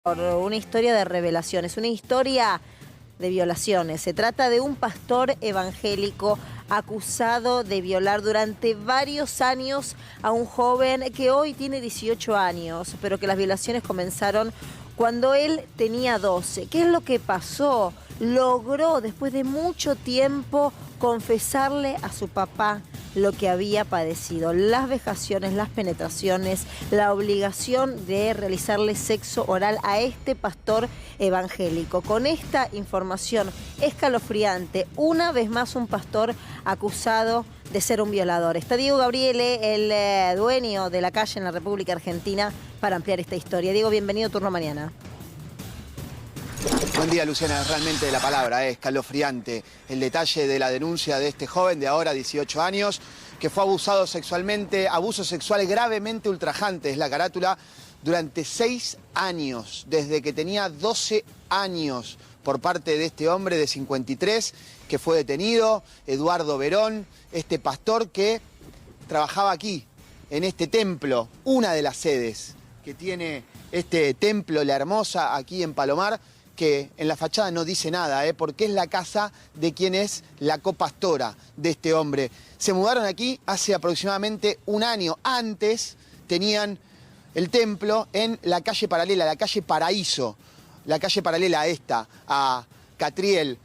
Una historia de revelaciones, una historia de violaciones. Se trata de un pastor evangélico acusado de violar durante varios años a un joven que hoy tiene 18 años, pero que las violaciones comenzaron cuando él tenía 12. ¿Qué es lo que pasó? Logró, después de mucho tiempo, confesarle a su papá lo que había padecido, las vejaciones, las penetraciones, la obligación de realizarle sexo oral a este pastor evangélico. Con esta información escalofriante, una vez más un pastor acusado de ser un violador. Está Diego Gabriele, el dueño de la calle en la República Argentina, para ampliar esta historia. Diego, bienvenido, Turno Mañana. Buen día, Luciana, es realmente la palabra, escalofriante. El detalle de la denuncia de este joven de ahora 18 años, que fue abusado sexualmente, abuso sexual gravemente ultrajante, es la carátula, durante 6 años, desde que tenía 12 años, por parte de este hombre de 53, que fue detenido, Eduardo Verón, este pastor que trabajaba aquí, en este templo, una de las sedes que tiene este templo, La Hermosa, aquí en Palomar, que en la fachada no dice nada, porque es la casa de quien es la copastora de este hombre. Se mudaron aquí hace aproximadamente un año. Antes tenían el templo en la calle paralela, la calle Paraíso, la calle paralela a esta, a Catriel.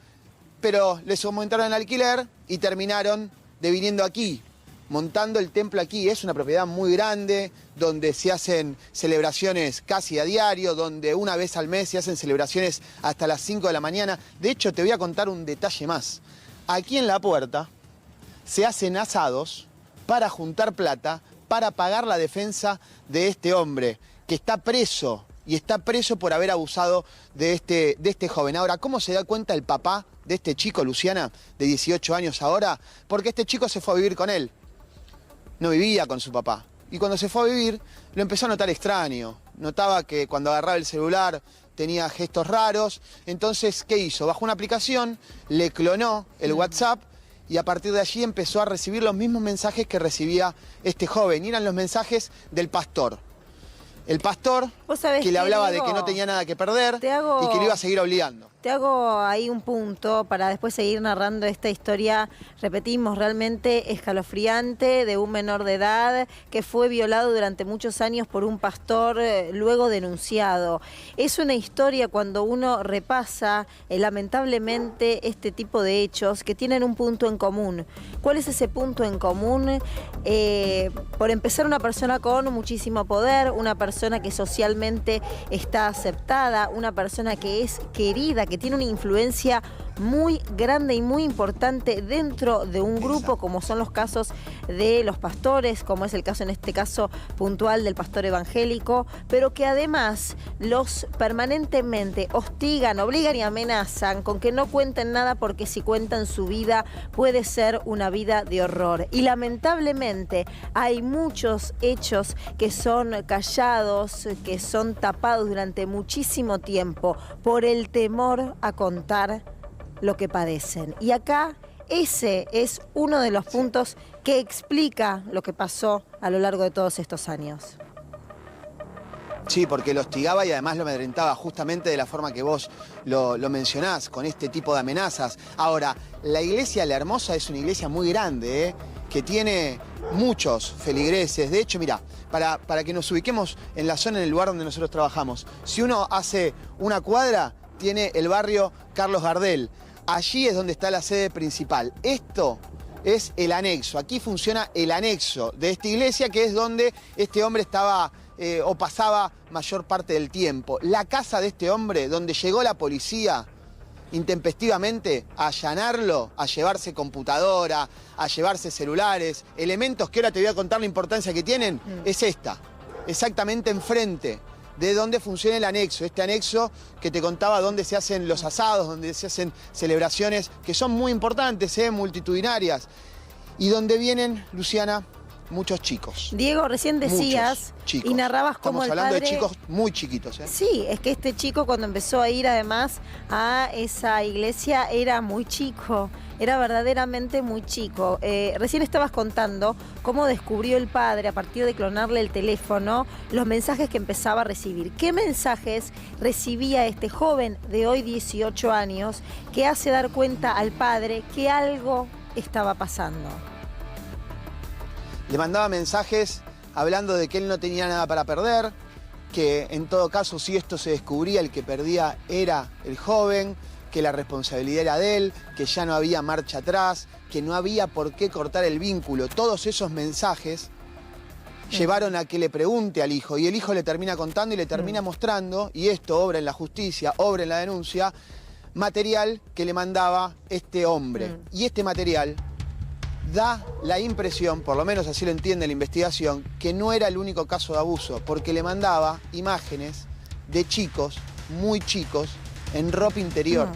Pero les aumentaron el alquiler y terminaron viniendo aquí, montando el templo aquí. Es una propiedad muy grande, donde se hacen celebraciones casi a diario, donde una vez al mes se hacen celebraciones hasta las 5 de la mañana. De hecho, te voy a contar un detalle más. Aquí en la puerta se hacen asados para juntar plata, para pagar la defensa de este hombre, que está preso, y está preso por haber abusado de este joven. Ahora, ¿cómo se da cuenta el papá de este chico, Luciana, de 18 años ahora? Porque este chico se fue a vivir con él. No vivía con su papá. Y cuando se fue a vivir, lo empezó a notar extraño. Notaba que cuando agarraba el celular tenía gestos raros. Entonces, ¿qué hizo? Bajó una aplicación, le clonó el WhatsApp y a partir de allí empezó a recibir los mismos mensajes que recibía este joven. Y eran los mensajes del pastor. El pastor que le hablaba de que no tenía nada que perder y que lo iba a seguir obligando. Te hago ahí un punto para después seguir narrando esta historia, repetimos, realmente escalofriante, de un menor de edad que fue violado durante muchos años por un pastor, luego denunciado. Es una historia, cuando uno repasa lamentablemente este tipo de hechos, que tienen un punto en común. ¿Cuál es ese punto en común? Por empezar, una persona con muchísimo poder, una persona que socialmente está aceptada, una persona que es querida, que tiene una influencia muy grande y muy importante dentro de un grupo, como son los casos de los pastores, como es el caso en este caso puntual del pastor evangélico, pero que además los permanentemente hostigan, obligan y amenazan con que no cuenten nada, porque si cuentan su vida puede ser una vida de horror. Y lamentablemente hay muchos hechos que son callados, que son tapados durante muchísimo tiempo por el temor a contar lo que padecen. Y acá ese es uno de los puntos que explica lo que pasó a lo largo de todos estos años. Sí, porque lo hostigaba y además lo amedrentaba justamente de la forma que vos lo mencionás, con este tipo de amenazas. Ahora, la iglesia La Hermosa es una iglesia muy grande, que tiene muchos feligreses. De hecho, mira, para que nos ubiquemos en la zona, en el lugar donde nosotros trabajamos, si uno hace una cuadra, tiene el barrio Carlos Gardel. Allí es donde está la sede principal. Esto es el anexo. Aquí funciona el anexo de esta iglesia, que es donde este hombre estaba o pasaba mayor parte del tiempo. La casa de este hombre, donde llegó la policía intempestivamente a allanarlo, a llevarse computadora, a llevarse celulares, elementos que ahora te voy a contar la importancia que tienen, es esta, exactamente enfrente de donde funciona el anexo, este anexo que te contaba, donde se hacen los asados, donde se hacen celebraciones que son muy importantes, multitudinarias, y donde vienen, Luciana, muchos chicos. Diego, recién decías chicos. y narrabas cómo el Estamos hablando padre... de chicos muy chiquitos, ¿eh? Sí, es que este chico cuando empezó a ir además a esa iglesia era muy chico, era verdaderamente muy chico. Recién estabas contando cómo descubrió el padre a partir de clonarle el teléfono los mensajes que empezaba a recibir. ¿Qué mensajes recibía este joven de hoy 18 años que hace dar cuenta al padre que algo estaba pasando? Le mandaba mensajes hablando de que él no tenía nada para perder, que en todo caso si esto se descubría el que perdía era el joven, que la responsabilidad era de él, que ya no había marcha atrás, que no había por qué cortar el vínculo. Todos esos mensajes llevaron a que le pregunte al hijo y el hijo le termina contando y le termina mostrando, y esto obra en la justicia, obra en la denuncia, material que le mandaba este hombre. Y este material da la impresión, por lo menos así lo entiende la investigación, que no era el único caso de abuso, porque le mandaba imágenes de chicos, muy chicos, en ropa interior.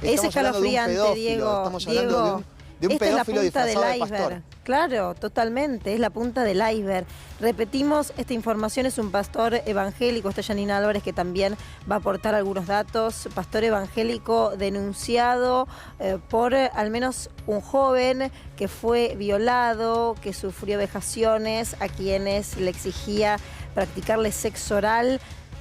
Es escalofriante, Diego. Estamos hablando de un pedófilo disfrazado de pastor. Claro, totalmente, es la punta del iceberg. Repetimos, esta información es un pastor evangélico, está Janina Álvarez, que también va a aportar algunos datos. Pastor evangélico denunciado por al menos un joven que fue violado, que sufrió vejaciones, a quienes le exigía practicarle sexo oral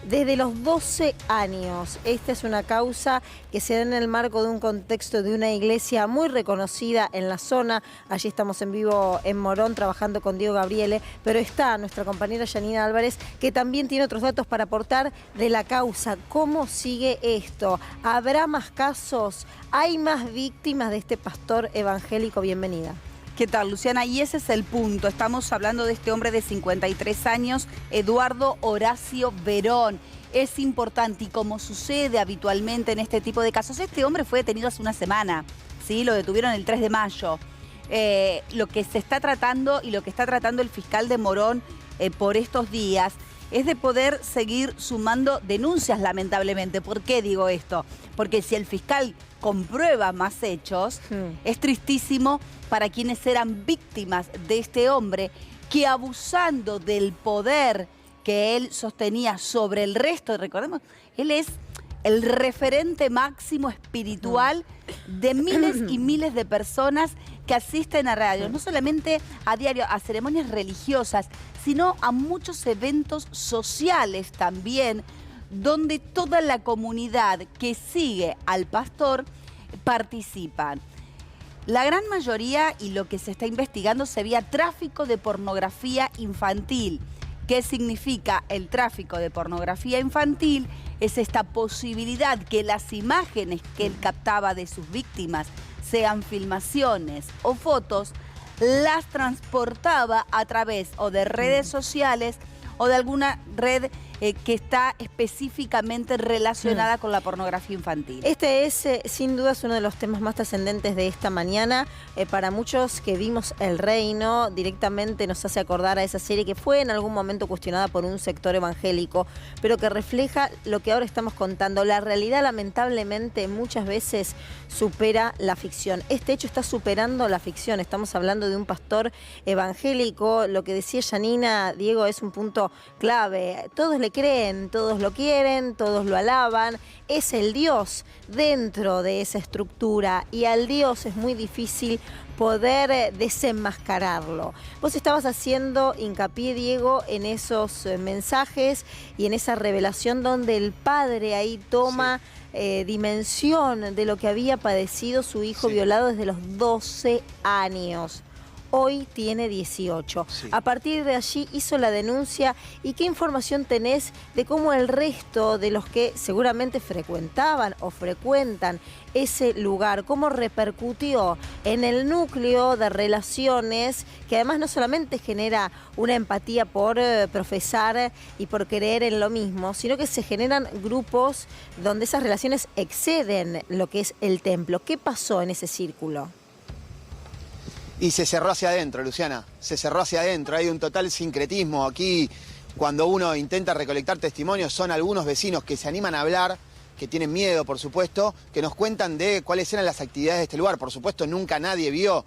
desde los 12 años. Esta es una causa que se da en el marco de un contexto de una iglesia muy reconocida en la zona. Allí estamos en vivo en Morón trabajando con Diego Gabriele, pero está nuestra compañera Janina Álvarez, que también tiene otros datos para aportar de la causa. ¿Cómo sigue esto? ¿Habrá más casos? ¿Hay más víctimas de este pastor evangélico? Bienvenida. ¿Qué tal, Luciana? Y ese es el punto. Estamos hablando de este hombre de 53 años, Eduardo Horacio Verón. Es importante, y como sucede habitualmente en este tipo de casos, este hombre fue detenido hace una semana, ¿sí? Lo detuvieron el 3 de mayo. Lo que se está tratando y lo que está tratando el fiscal de Morón por estos días es de poder seguir sumando denuncias, lamentablemente. ¿Por qué digo esto? Porque si el fiscal comprueba más hechos, es tristísimo para quienes eran víctimas de este hombre que, abusando del poder que él sostenía sobre el resto, recordemos, él es el referente máximo espiritual de miles y miles de personas que asisten a radios, no solamente a diario, a ceremonias religiosas, sino a muchos eventos sociales también, donde toda la comunidad que sigue al pastor participan. La gran mayoría, y lo que se está investigando, se veía tráfico de pornografía infantil. ¿Qué significa el tráfico de pornografía infantil? Es esta posibilidad que las imágenes que él captaba de sus víctimas, sean filmaciones o fotos, las transportaba a través o de redes sociales o de alguna red que está específicamente relacionada con la pornografía infantil. Este es, sin dudas, uno de los temas más trascendentes de esta mañana. Para muchos que vimos El Reino, directamente nos hace acordar a esa serie que fue en algún momento cuestionada por un sector evangélico, pero que refleja lo que ahora estamos contando. La realidad, lamentablemente, muchas veces supera la ficción. Este hecho está superando la ficción. Estamos hablando de un pastor evangélico. Lo que decía Janina, Diego, es un punto clave. Todos le creen, todos lo quieren, todos lo alaban. Es el Dios dentro de esa estructura y al Dios es muy difícil poder desenmascararlo. Vos estabas haciendo hincapié, Diego, en esos mensajes y en esa revelación donde el padre ahí toma dimensión de lo que había padecido su hijo violado desde los 12 años. Hoy tiene 18. A partir de allí hizo la denuncia. ¿Y qué información tenés de cómo el resto de los que seguramente frecuentaban o frecuentan ese lugar, cómo repercutió en el núcleo de relaciones que además no solamente genera una empatía por profesar y por creer en lo mismo, sino que se generan grupos donde esas relaciones exceden lo que es el templo? ¿Qué pasó en ese círculo? Y se cerró hacia adentro, Luciana, se cerró hacia adentro. Hay un total sincretismo aquí. Cuando uno intenta recolectar testimonios, son algunos vecinos que se animan a hablar, que tienen miedo, por supuesto, que nos cuentan de cuáles eran las actividades de este lugar. Por supuesto, nunca nadie vio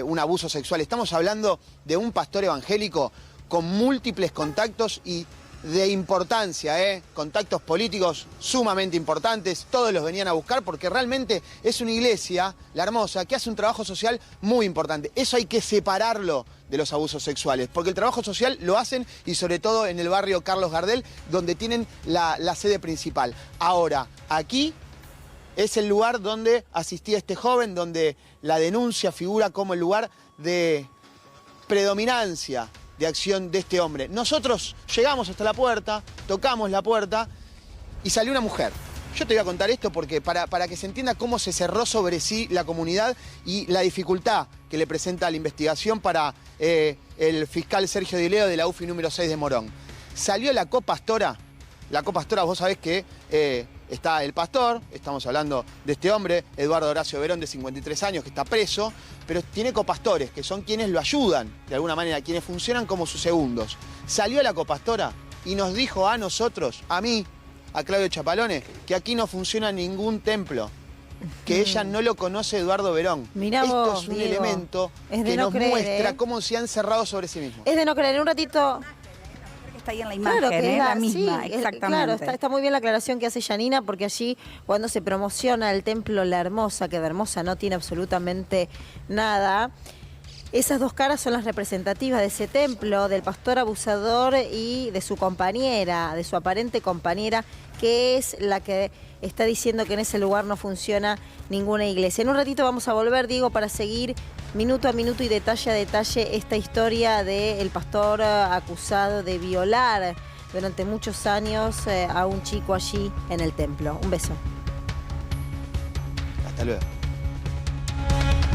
un abuso sexual. Estamos hablando de un pastor evangélico con múltiples contactos y de importancia, contactos políticos sumamente importantes. Todos los venían a buscar porque realmente es una iglesia, La Hermosa, que hace un trabajo social muy importante. Eso hay que separarlo de los abusos sexuales, porque el trabajo social lo hacen y sobre todo en el barrio Carlos Gardel, donde tienen la sede principal. Ahora, aquí es el lugar donde asistía este joven, donde la denuncia figura como el lugar de predominancia de acción de este hombre. Nosotros llegamos hasta la puerta, tocamos la puerta y salió una mujer. Yo te voy a contar esto porque para que se entienda cómo se cerró sobre sí la comunidad y la dificultad que le presenta la investigación para el fiscal Sergio Di Leo de la UFI número 6 de Morón. Salió la copastora. La copastora, vos sabés que está el pastor, estamos hablando de este hombre, Eduardo Horacio Verón, de 53 años, que está preso, pero tiene copastores, que son quienes lo ayudan, de alguna manera, quienes funcionan como sus segundos. Salió la copastora y nos dijo a nosotros, a mí, a Claudio Chapalone, que aquí no funciona ningún templo, que ella no lo conoce Eduardo Verón. Mirá Esto vos, es un Diego, elemento es de que no nos creer, muestra cómo se han cerrado sobre sí mismos. Es de no creer. En un ratito... Está ahí en la imagen, Claro, que es la misma, sí, exactamente. Claro, está muy bien la aclaración que hace Janina, porque allí cuando se promociona el templo La Hermosa, que de hermosa no tiene absolutamente nada, esas dos caras son las representativas de ese templo, del pastor abusador y de su compañera, de su aparente compañera, que es la que está diciendo que en ese lugar no funciona ninguna iglesia. En un ratito vamos a volver, Diego, para seguir minuto a minuto y detalle a detalle esta historia del pastor acusado de violar durante muchos años a un chico allí en el templo. Un beso. Hasta luego.